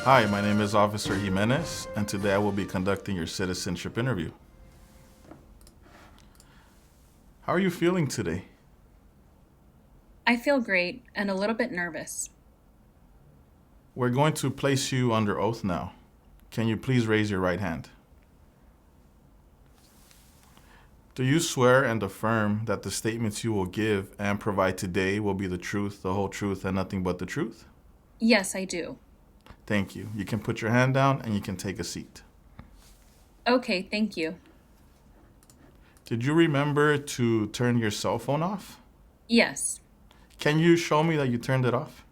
Hi, my name is Officer Jimenez, and today I will be conducting your citizenship interview. How are you feeling today? I feel great and a little bit nervous. We're going to place you under oath now. Can you please raise your right hand? Do you swear and affirm that the statements you will give and provide today will be the truth, the whole truth, and nothing but the truth? Yes, I do. Thank you. You can put your hand down and you can take a seat. Okay, thank you. Did you remember to turn your cell phone off? Yes. Can you show me that you turned it off?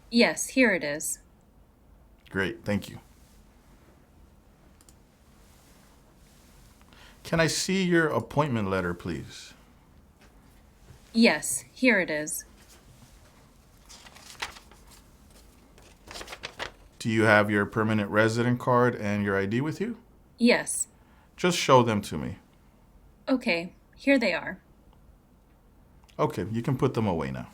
Yes, here it is. Great, thank you. Can I see your appointment letter, please? Yes, here it is. Do you have your permanent resident card and your ID with you? Yes. Just show them to me. Okay, here they are. Okay, you can put them away now.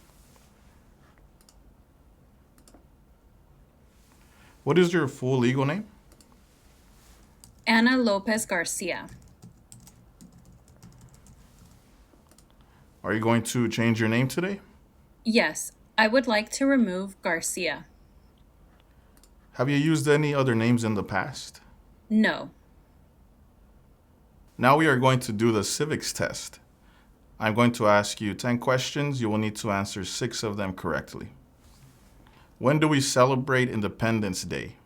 What is your full legal name? Ana Lopez Garcia. Are you going to change your name today? Yes, I would like to remove Garcia. Have you used any other names in the past? No. Now we are going to do the civics test. I'm going to ask you 10 questions. You will need to answer 6 of them correctly. When do we celebrate Independence Day?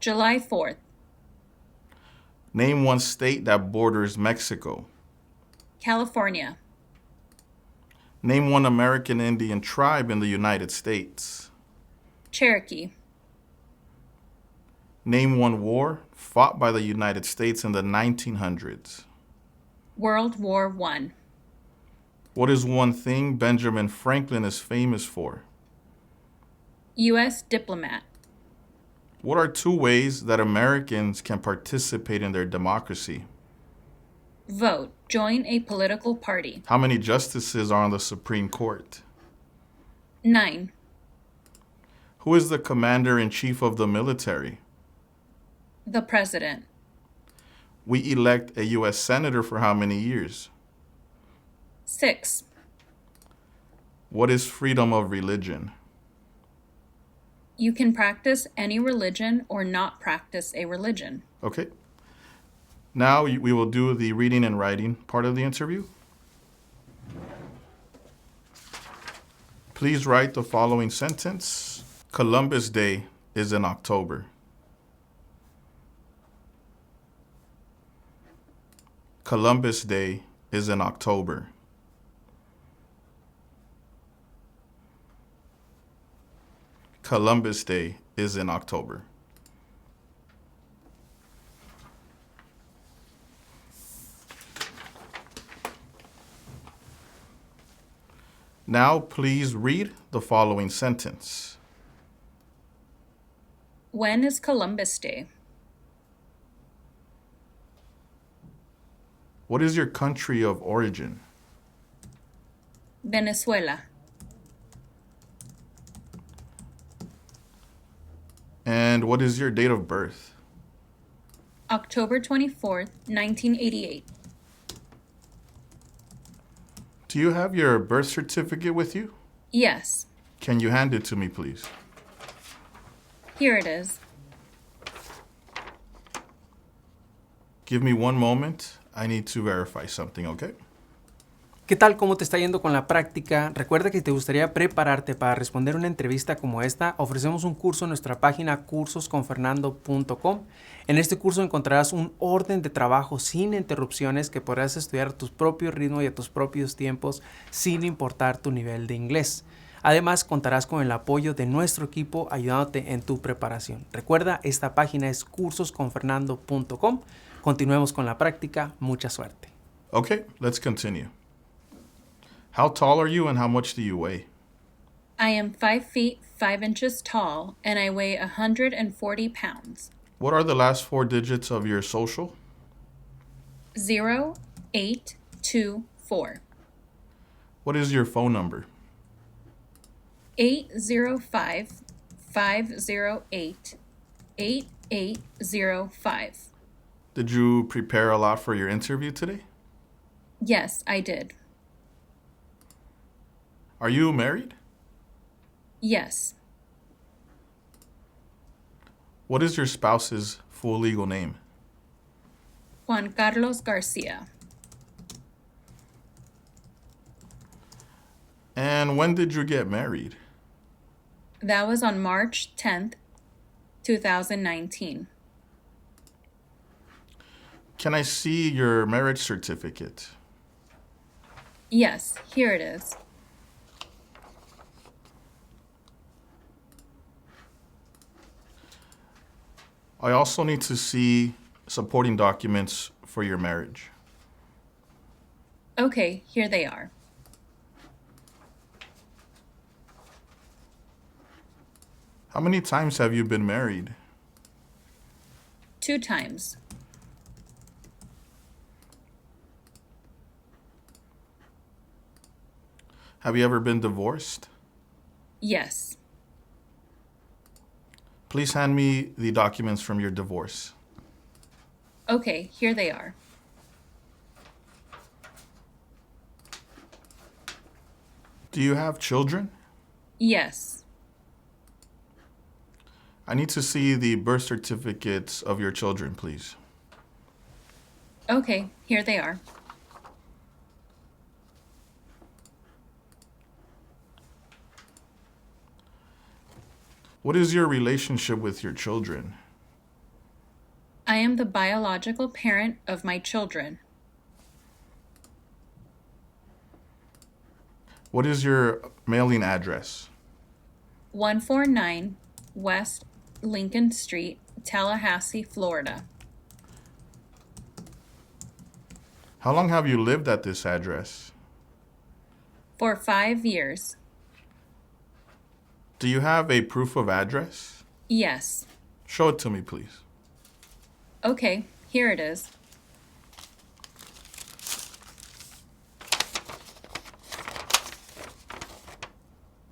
July 4th. Name one state that borders Mexico. California. Name one American Indian tribe in the United States. Cherokee. Name one war fought by the United States in the 1900s. World War I. What is one thing Benjamin Franklin is famous for? U.S. diplomat. What are 2 ways that Americans can participate in their democracy? Vote. Join a political party. How many justices are on the Supreme Court? 9. Who is the commander-in-chief of the military? The president. We elect a U.S. senator for how many years? 6. What is freedom of religion? You can practice any religion or not practice a religion. Okay. Now we will do the reading and writing part of the interview. Please write the following sentence. Columbus Day is in October. Columbus Day is in October. Columbus Day is in October. Now, please read the following sentence. When is Columbus Day? What is your country of origin? Venezuela. And what is your date of birth? October 24th, 1988. Do you have your birth certificate with you? Yes. Can you hand it to me, please? Here it is. Give me one moment. I need to verify something, okay? ¿Qué tal? ¿Cómo te está yendo con la práctica? Recuerda que si te gustaría prepararte para responder una entrevista como esta, ofrecemos un curso en nuestra página cursosconfernando.com. En este curso encontrarás un orden de trabajo sin interrupciones que podrás estudiar a tu propio ritmo y a tus propios tiempos sin importar tu nivel de inglés. Además, contarás con el apoyo de nuestro equipo ayudándote en tu preparación. Recuerda, esta página es cursosconfernando.com. Continuemos con la práctica. Mucha suerte. Okay, let's continue. How tall are you and how much do you weigh? I am 5 feet 5 inches tall and I weigh 140 pounds. What are the last 4 digits of your social? 0824. What is your phone number? 805 508-8805. Did you prepare a lot for your interview today? Yes, I did. Are you married? Yes. What is your spouse's full legal name? Juan Carlos Garcia. And when did you get married? That was on March 10th, 2019. Can I see your marriage certificate? Yes, here it is. I also need to see supporting documents for your marriage. Okay, here they are. How many times have you been married? 2 times. Have you ever been divorced? Yes. Please hand me the documents from your divorce. Okay, here they are. Do you have children? Yes. I need to see the birth certificates of your children, please. Okay, here they are. What is your relationship with your children? I am the biological parent of my children. What is your mailing address? 149 West Lincoln Street, Tallahassee, Florida. How long have you lived at this address? For 5 years. Do you have a proof of address? Yes. Show it to me, please. Okay, here it is.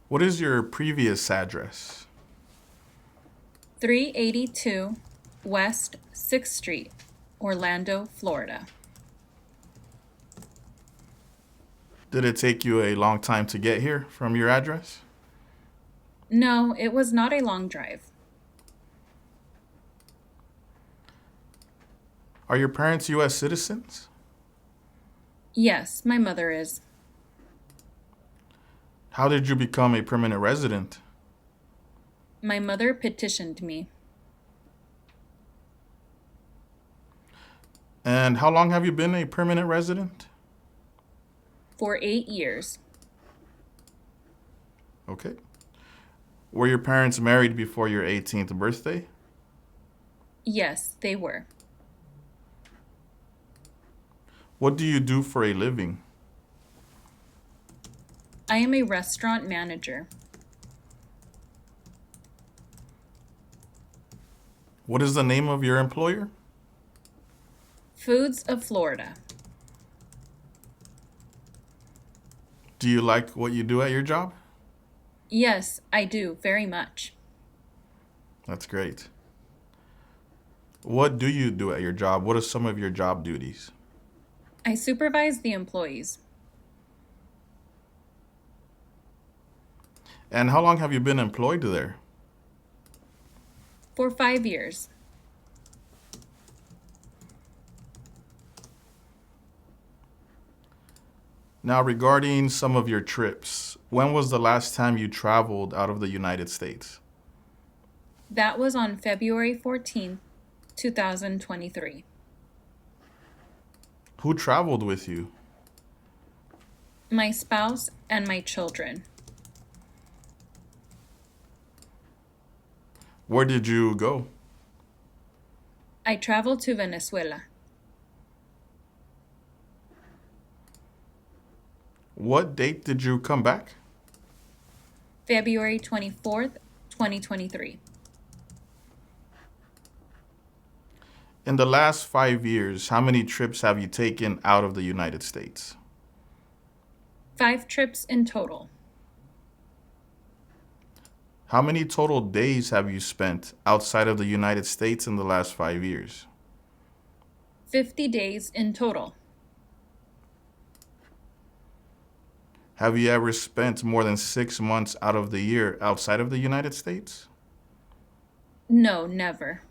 What is your previous address? 382 West 6th Street, Orlando, Florida. Did it take you a long time to get here from your address? No, it was not a long drive. Are your parents U.S. citizens? Yes, my mother is. How did you become a permanent resident? My mother petitioned me. And how long have you been a permanent resident? For 8 years. Okay. Were your parents married before your 18th birthday? Yes, they were. What do you do for a living? I am a restaurant manager. What is the name of your employer? Foods of Florida. Do you like what you do at your job? Yes, I do, very much. That's great. What do you do at your job? What are some of your job duties? I supervise the employees. And how long have you been employed there? For 5 years. Now, regarding some of your trips, when was the last time you traveled out of the United States? That was on February 14th, 2023. Who traveled with you? My spouse and my children. Where did you go? I traveled to Venezuela. What date did you come back? February 24th, 2023. In the last 5 years, how many trips have you taken out of the United States? 5 trips in total. How many total days have you spent outside of the United States in the last 5 years? 50 days in total. Have you ever spent more than 6 months out of the year outside of the United States? No, never.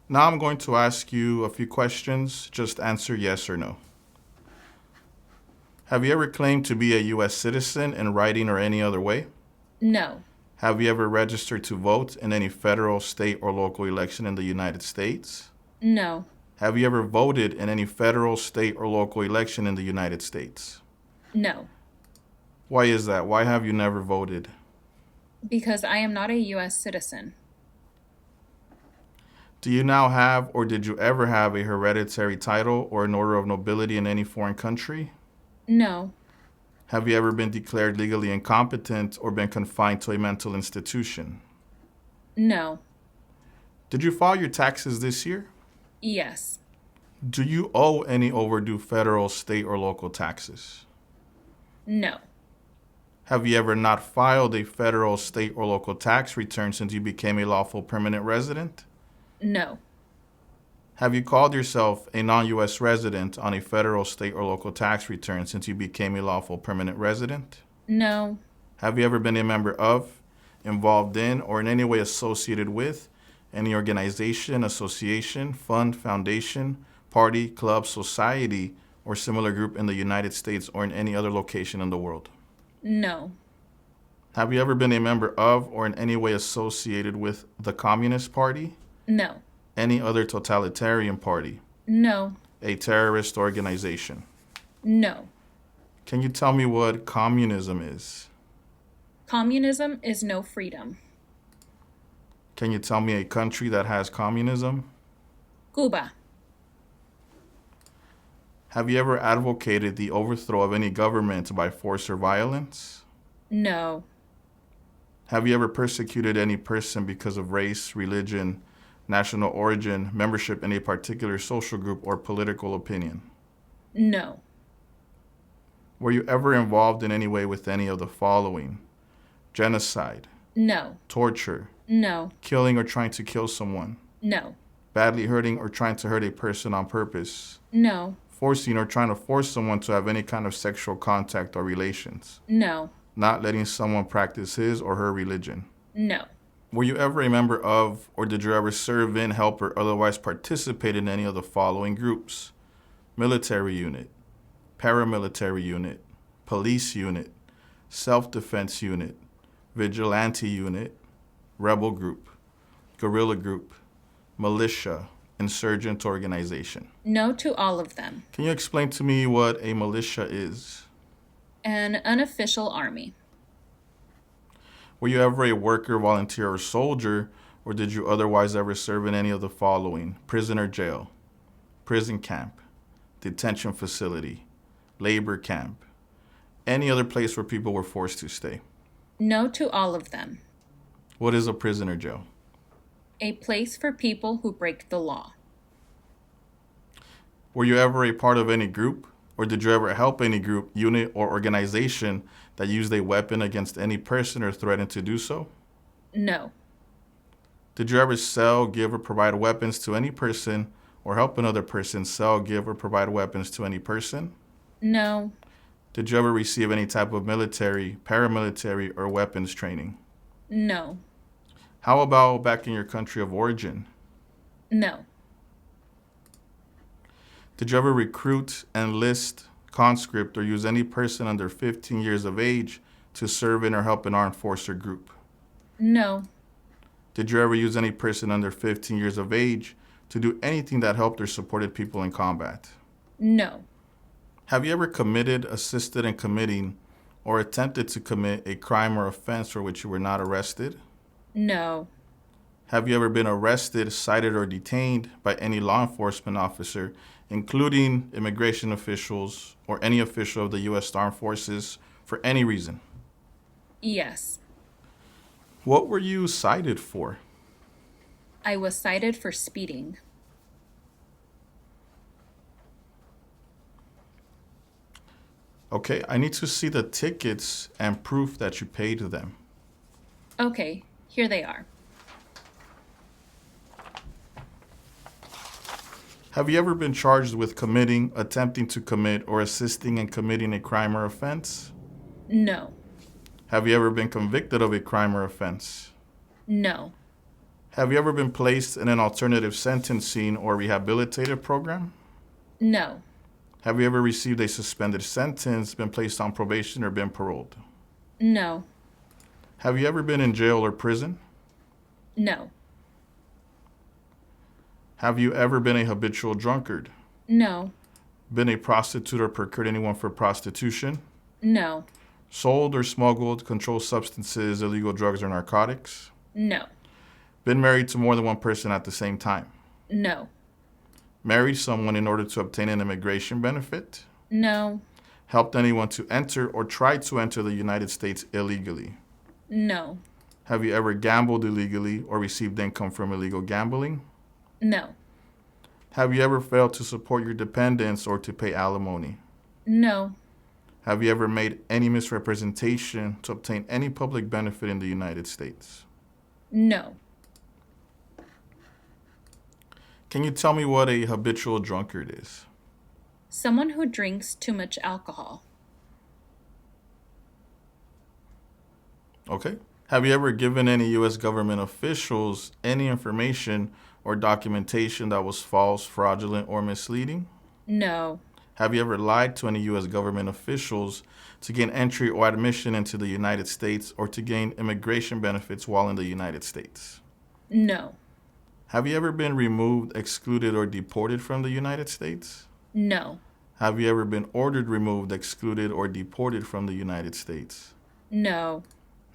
Now I'm going to ask you a few questions. Just answer yes or no. Have you ever claimed to be a U.S. citizen in writing or any other way? No. Have you ever registered to vote in any federal, state, or local election in the United States? No. Have you ever voted in any federal, state, or local election in the United States? No. Why is that? Why have you never voted? Because I am not a U.S. citizen. Do you now have or did you ever have a hereditary title or an order of nobility in any foreign country? No. Have you ever been declared legally incompetent or been confined to a mental institution? No. Did you file your taxes this year? Yes. Do you owe any overdue federal, state, or local taxes? No. Have you ever not filed a federal, state, or local tax return since you became a lawful permanent resident? No. Have you called yourself a non-U.S. resident on a federal, state, or local tax return since you became a lawful permanent resident? No. Have you ever been a member of, involved in, or in any way associated with any organization, association, fund, foundation, party, club, society, or similar group in the United States or in any other location in the world? No. Have you ever been a member of or in any way associated with the Communist Party? No. Any other totalitarian party? No. A terrorist organization? No. Can you tell me what communism is? Communism is no freedom. Can you tell me a country that has communism? Cuba. Have you ever advocated the overthrow of any government by force or violence? No. Have you ever persecuted any person because of race, religion, national origin, membership in a particular social group, or political opinion? No. Were you ever involved in any way with any of the following? Genocide, No. torture, No. killing or trying to kill someone, No. badly hurting or trying to hurt a person on purpose, No. forcing or trying to force someone to have any kind of sexual contact or relations, No. not letting someone practice his or her religion. No. Were you ever a member of, or did you ever serve in, help, or otherwise participate in any of the following groups? Military unit, paramilitary unit, police unit, self-defense unit, vigilante unit, rebel group, guerrilla group, militia, insurgent organization? No to all of them. Can you explain to me what a militia is? An unofficial army. Were you ever a worker, volunteer, or soldier, or did you otherwise ever serve in any of the following? Prison or jail, prison camp, detention facility, labor camp, any other place where people were forced to stay? No to all of them. What is a prison or jail? A place for people who break the law. Were you ever a part of any group, or did you ever help any group, unit, or organization that used a weapon against any person or threatened to do so? No. Did you ever sell, give, or provide weapons to any person, or help another person sell, give, or provide weapons to any person? No. Did you ever receive any type of military, paramilitary, or weapons training? No. How about back in your country of origin? No. Did you ever recruit, enlist, conscript, or use any person under 15 years of age to serve in or help an armed force or group? No. Did you ever use any person under 15 years of age to do anything that helped or supported people in combat? No. Have you ever committed, assisted in committing, or attempted to commit a crime or offense for which you were not arrested? No. Have you ever been arrested, cited, or detained by any law enforcement officer, including immigration officials or any official of the U.S. Armed Forces, for any reason? Yes. What were you cited for? I was cited for speeding. Okay, I need to see the tickets and proof that you paid them. Okay, here they are. Have you ever been charged with committing, attempting to commit, or assisting in committing a crime or offense? No. Have you ever been convicted of a crime or offense? No. Have you ever been placed in an alternative sentencing or rehabilitative program? No. Have you ever received a suspended sentence, been placed on probation, or been paroled? No. Have you ever been in jail or prison? No. Have you ever been a habitual drunkard? No. Been a prostitute or procured anyone for prostitution? No. Sold or smuggled controlled substances, illegal drugs, or narcotics? No. Been married to more than one person at the same time? No. Married someone in order to obtain an immigration benefit? No. Helped anyone to enter or tried to enter the United States illegally? No. Have you ever gambled illegally or received income from illegal gambling? No. Have you ever failed to support your dependents or to pay alimony? No. Have you ever made any misrepresentation to obtain any public benefit in the United States? No. Can you tell me what a habitual drunkard is? Someone who drinks too much alcohol. Okay. Have you ever given any U.S. government officials any information or documentation that was false, fraudulent, or misleading? No. Have you ever lied to any U.S. government officials to gain entry or admission into the United States or to gain immigration benefits while in the United States? No. Have you ever been removed, excluded, or deported from the United States? No. Have you ever been ordered removed, excluded, or deported from the United States? No.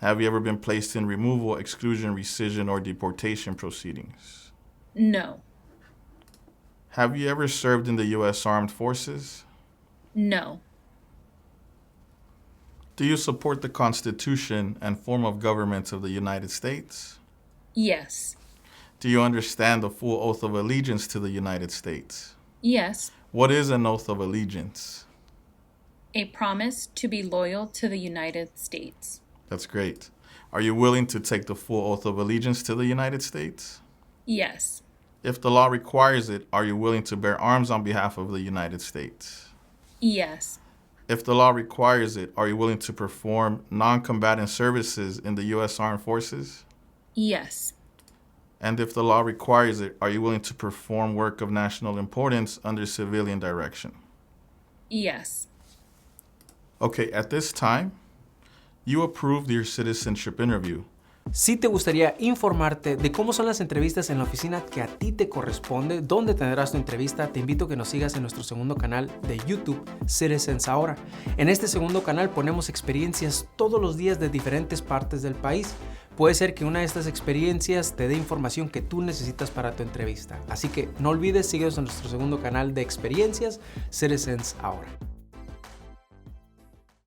Have you ever been placed in removal, exclusion, rescission, or deportation proceedings? No. Have you ever served in the U.S. Armed Forces? No. Do you support the Constitution and form of government of the United States? Yes. Do you understand the full oath of allegiance to the United States? Yes. What is an oath of allegiance? A promise to be loyal to the United States. That's great. Are you willing to take the full oath of allegiance to the United States? Yes. If the law requires it, are you willing to bear arms on behalf of the United States? Yes. If the law requires it, are you willing to perform non-combatant services in the U.S. Armed Forces? Yes. And if the law requires it, are you willing to perform work of national importance under civilian direction? Yes. Okay, at this time, you approved your citizenship interview. Si te gustaría informarte de cómo son las entrevistas en la oficina que a ti te corresponde, dónde tendrás tu entrevista, te invito a que nos sigas en nuestro segundo canal de YouTube, Citizens Ahora. En este segundo canal ponemos experiencias todos los días de diferentes partes del país. Puede ser que una de estas experiencias te dé información que tú necesitas para tu entrevista. Así que no olvides, síguenos en nuestro segundo canal de experiencias, Citizens Ahora.